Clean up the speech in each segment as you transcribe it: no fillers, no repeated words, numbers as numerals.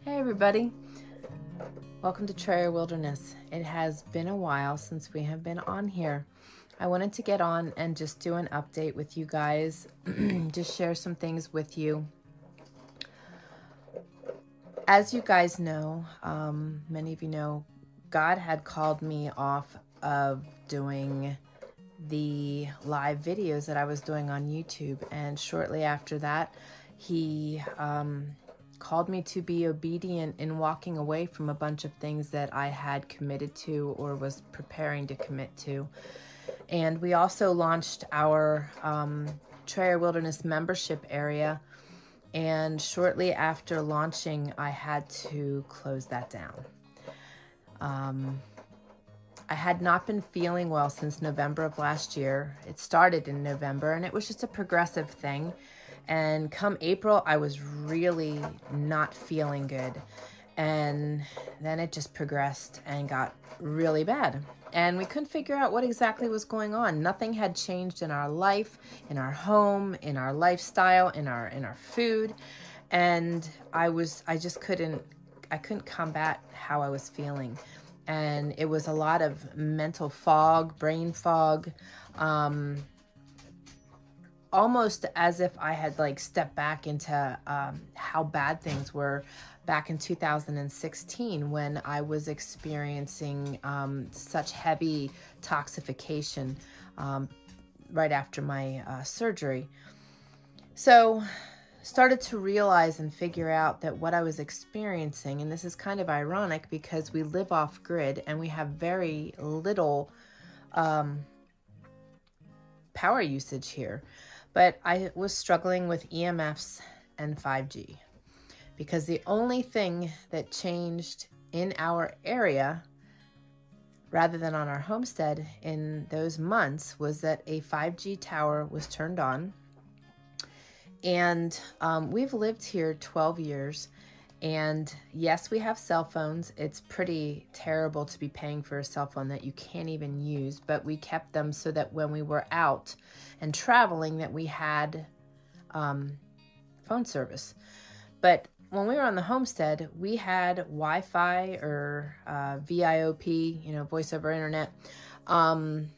Hey everybody, welcome to Trayer Wilderness. It has been a while since we have been on here. I wanted to get on and just do an update with you guys, just share some things with you. As you guys know, many of you know, God had called me off of doing the live videos that I was doing on YouTube, and shortly after that, He called me to be obedient in walking away from a bunch of things that I had committed to or was preparing to commit to. And we also launched our Trayer Wilderness membership area. And shortly after launching, I had to close that down. I had not been feeling well since November of last year. It started in November, and it was just a progressive thing. And come April, I was really not feeling good. And then it just progressed and got really bad. And we couldn't figure out what exactly was going on. Nothing had changed in our life, in our home, in our lifestyle, in our food. And I couldn't combat how I was feeling. And it was a lot of mental fog, brain fog, almost as if I had stepped back into how bad things were back in 2016 when I was experiencing such heavy toxification right after my surgery. So started to realize and figure out that what I was experiencing, and this is kind of ironic because we live off grid and we have very little power usage here. But I was struggling with EMFs and 5G because the only thing that changed in our area rather than on our homestead in those months was that a 5G tower was turned on. And we've lived here 12 years. And yes, we have cell phones. It's pretty terrible to be paying for a cell phone that you can't even use, but we kept them so that when we were out and traveling that we had phone service. But when we were on the homestead, we had Wi-Fi or VIOP, voice over internet. And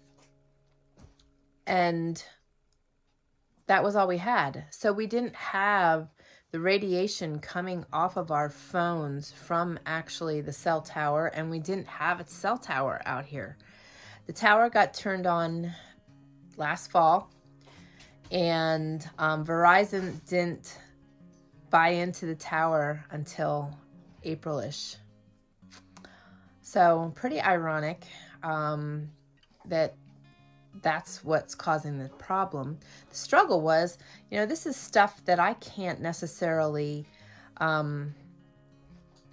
that was all we had. So we didn't have the radiation coming off of our phones from actually the cell tower, and we didn't have a cell tower out here. The tower got turned on last fall, and Verizon didn't buy into the tower until April-ish. So pretty ironic that's what's causing the problem. The struggle was, this is stuff that I can't necessarily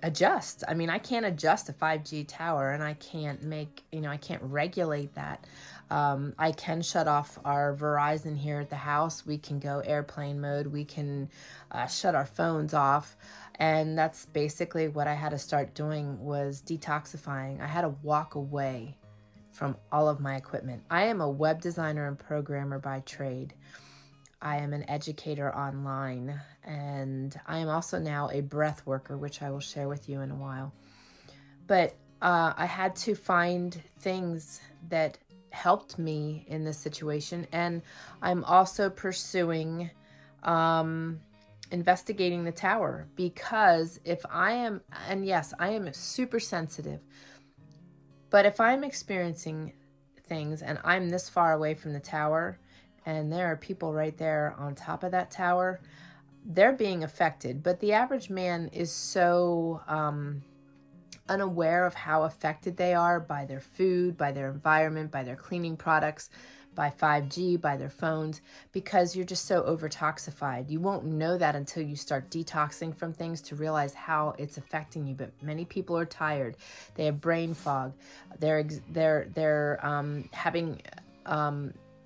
adjust. I mean, I can't adjust a 5G tower, and I can't I can't regulate that. I can shut off our Verizon here at the house. We can go airplane mode. We can shut our phones off. And that's basically what I had to start doing, was detoxifying. I had to walk away from all of my equipment. I am a web designer and programmer by trade. I am an educator online, and I am also now a breath worker, which I will share with you in a while. But I had to find things that helped me in this situation, and I'm also pursuing investigating the tower, because if I am, and yes, I am super sensitive, but if I'm experiencing things and I'm this far away from the tower and there are people right there on top of that tower, they're being affected. But the average man is so unaware of how affected they are by their food, by their environment, by their cleaning products, by 5G, by their phones, because you're just so over-toxified. You won't know that until you start detoxing from things to realize how it's affecting you. But many people are tired. They have brain fog. They're having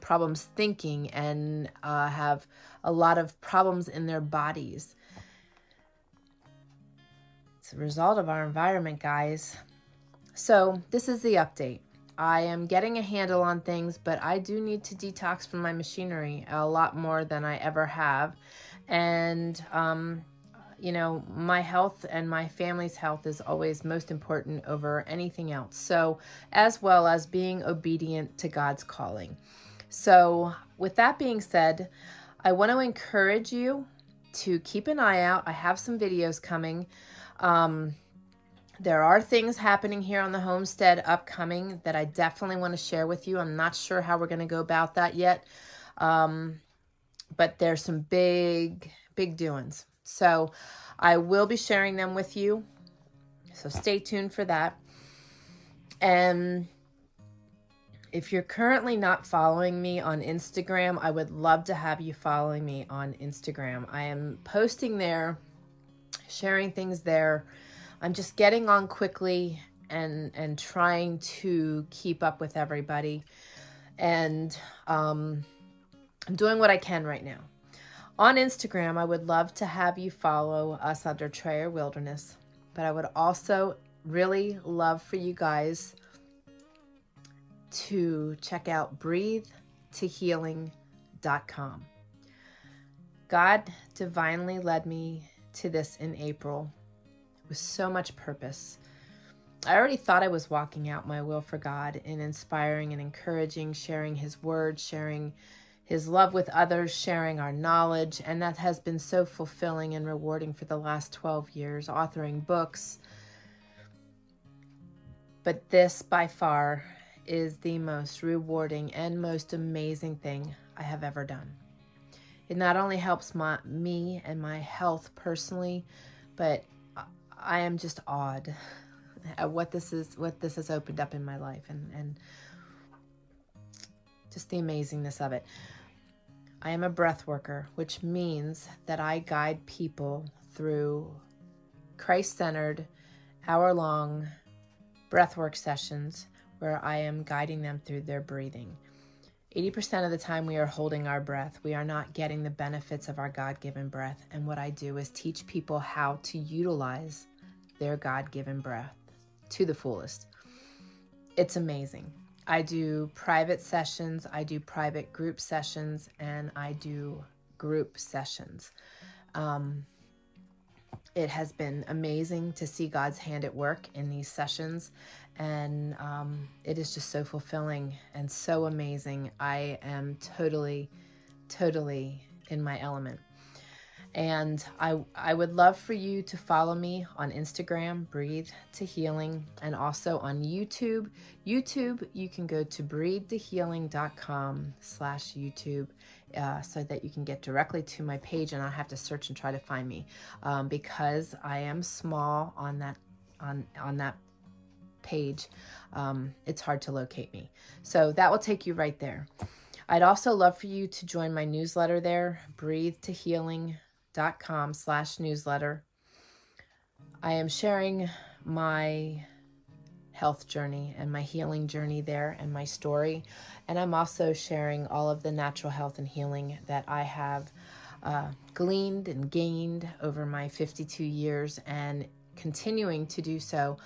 problems thinking, and have a lot of problems in their bodies. It's a result of our environment, guys. So this is the update. I am getting a handle on things, but I do need to detox from my machinery a lot more than I ever have. And you know, my health and my family's health is always most important over anything else. So, as well as being obedient to God's calling. So, with that being said, I want to encourage you to keep an eye out. I have some videos coming. There are things happening here on the homestead upcoming that I definitely want to share with you. I'm not sure how we're going to go about that yet. But there's some big doings. So I will be sharing them with you. So stay tuned for that. And if you're currently not following me on Instagram, I would love to have you following me on Instagram. I am posting there, sharing things there. I'm just getting on quickly and trying to keep up with everybody. And I'm doing what I can right now. On Instagram, I would love to have you follow us under Trayer Wilderness. But I would also really love for you guys to check out breathetohealing.com. God divinely led me to this in April with so much purpose. I already thought I was walking out my will for God in inspiring and encouraging, sharing His word, sharing His love with others, sharing our knowledge, and that has been so fulfilling and rewarding for the last 12 years, authoring books. But this, by far, is the most rewarding and most amazing thing I have ever done. It not only helps me and my health personally, but I am just awed at what this has opened up in my life and just the amazingness of it. I am a breath worker, which means that I guide people through Christ-centered, hour-long breathwork sessions where I am guiding them through their breathing. 80% of the time we are holding our breath. We are not getting the benefits of our God-given breath. And what I do is teach people how to utilize their God-given breath to the fullest. It's amazing. I do private sessions, I do private group sessions, and I do group sessions. It has been amazing to see God's hand at work in these sessions, and it is just so fulfilling and so amazing. I am totally in my element. And I would love for you to follow me on Instagram, Breathe to Healing, and also on YouTube. YouTube, you can go to breathetohealing.com/YouTube so that you can get directly to my page and not have to search and try to find me because I am small on that page. It's hard to locate me. So that will take you right there. I'd also love for you to join my newsletter there, breathetohealing.com/newsletter. I am sharing my health journey and my healing journey there and my story. And I'm also sharing all of the natural health and healing that I have gleaned and gained over my 52 years and continuing to do so.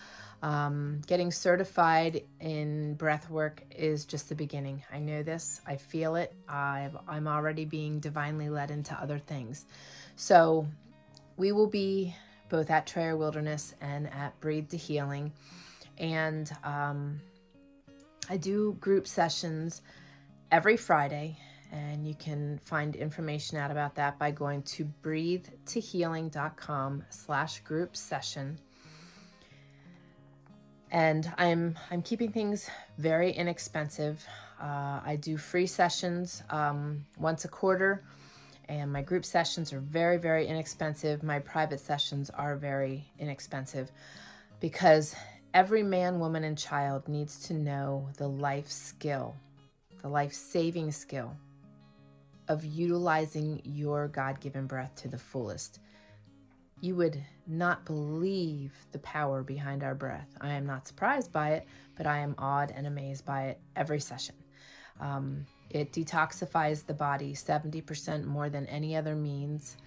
Getting certified in breath work is just the beginning. I know this. I feel it. I'm already being divinely led into other things. So we will be both at Trayer Wilderness and at Breathe to Healing. And I do group sessions every Friday. And you can find information out about that by going to breathetohealing.com/group session. And I'm keeping things very inexpensive. I do free sessions once a quarter, and my group sessions are very, very inexpensive. My private sessions are very inexpensive because every man, woman, and child needs to know the life skill, the life-saving skill of utilizing your God-given breath to the fullest. You would not believe the power behind our breath. I am not surprised by it, but I am awed and amazed by it every session. It detoxifies the body 70% more than any other means.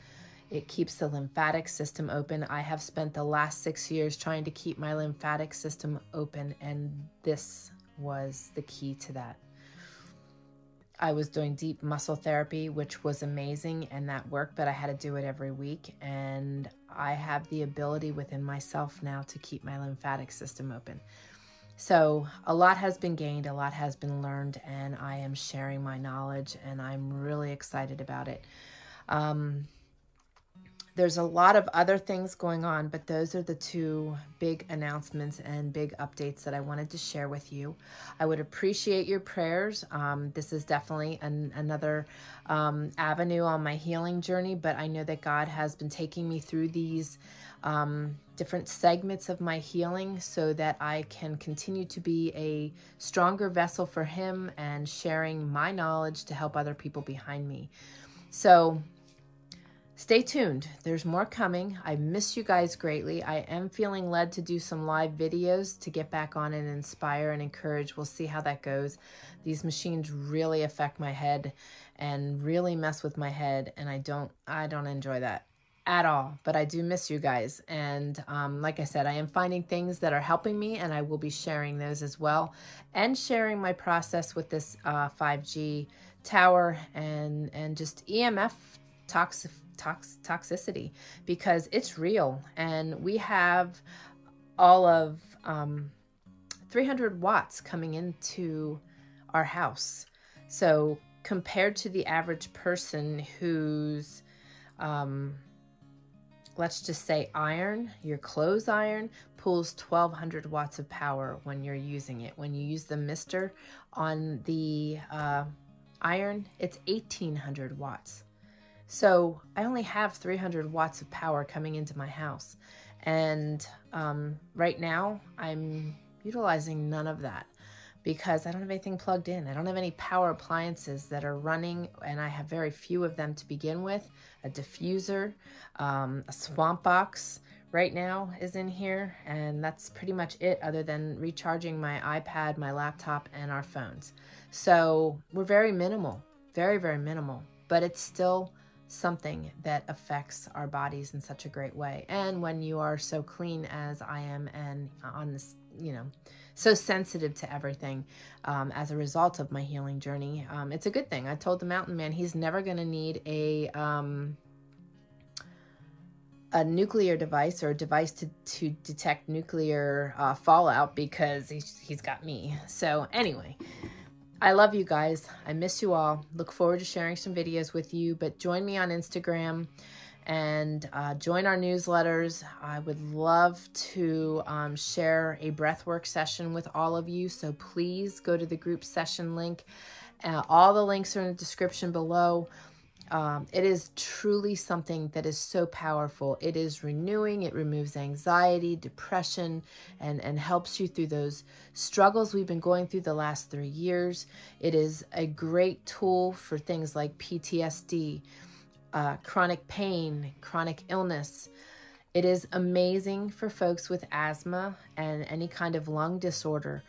It keeps the lymphatic system open. I have spent the last 6 years trying to keep my lymphatic system open, and this was the key to that. I was doing deep muscle therapy, which was amazing, and that worked, but I had to do it every week. And I have the ability within myself now to keep my lymphatic system open. So a lot has been gained, a lot has been learned, and I am sharing my knowledge, and I'm really excited about it. There's a lot of other things going on, but those are the two big announcements and big updates that I wanted to share with you. I would appreciate your prayers. This is definitely another avenue on my healing journey, but I know that God has been taking me through these different segments of my healing so that I can continue to be a stronger vessel for Him and sharing my knowledge to help other people behind me. So stay tuned. There's more coming. I miss you guys greatly. I am feeling led to do some live videos to get back on and inspire and encourage. We'll see how that goes. These machines really affect my head and really mess with my head, and I don't enjoy that at all. But I do miss you guys. And like I said, I am finding things that are helping me, and I will be sharing those as well, and sharing my process with this 5G tower and just EMF toxicity, because it's real. And we have all of 300 watts coming into our house. So compared to the average person who's let's just say your clothes iron pulls 1200 watts of power when you're using it. When you use the mister on the iron, it's 1800 watts. So I only have 300 watts of power coming into my house. And right now I'm utilizing none of that because I don't have anything plugged in. I don't have any power appliances that are running, and I have very few of them to begin with. A diffuser, a swamp box right now is in here, and that's pretty much it, other than recharging my iPad, my laptop, and our phones. So we're very minimal, very, very minimal, but it's still something that affects our bodies in such a great way. And when you are so clean as I am, and on this, so sensitive to everything as a result of my healing journey, it's a good thing. I told the mountain man he's never going to need a nuclear device or a device to detect nuclear fallout, because he's got me. So anyway, I love you guys. I miss you all. Look forward to sharing some videos with you, but join me on Instagram and join our newsletters. I would love to share a breathwork session with all of you, so please go to the group session link. All the links are in the description below. It is truly something that is so powerful. It is renewing. It removes anxiety, depression, and helps you through those struggles we've been going through the last 3 years. It is a great tool for things like PTSD, chronic pain, chronic illness. It is amazing for folks with asthma and any kind of lung disorder.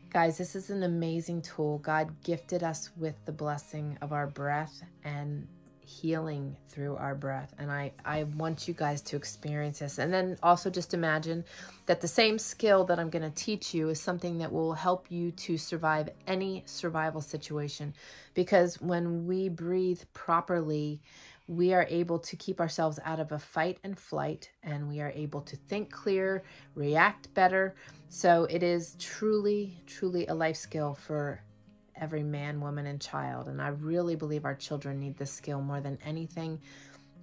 Guys, this is an amazing tool. God gifted us with the blessing of our breath and healing through our breath. And I want you guys to experience this. And then also just imagine that the same skill that I'm going to teach you is something that will help you to survive any survival situation. Because when we breathe properly, we are able to keep ourselves out of a fight and flight, and we are able to think clear, react better. So it is truly, truly a life skill for every man, woman, and child. And I really believe our children need this skill more than anything,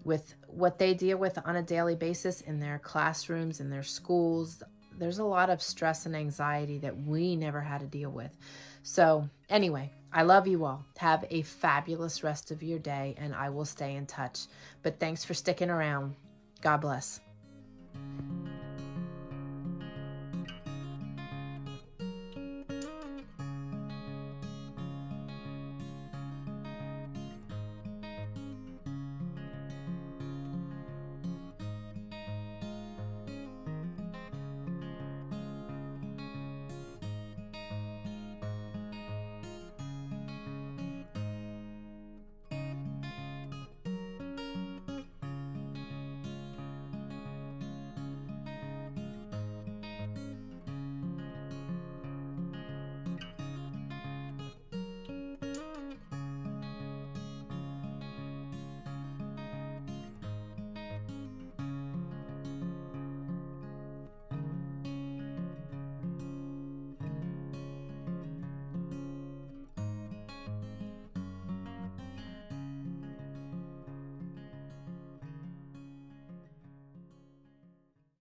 with what they deal with on a daily basis in their classrooms, in their schools. There's a lot of stress and anxiety that we never had to deal with. So anyway, I love you all. Have a fabulous rest of your day, and I will stay in touch. But thanks for sticking around. God bless.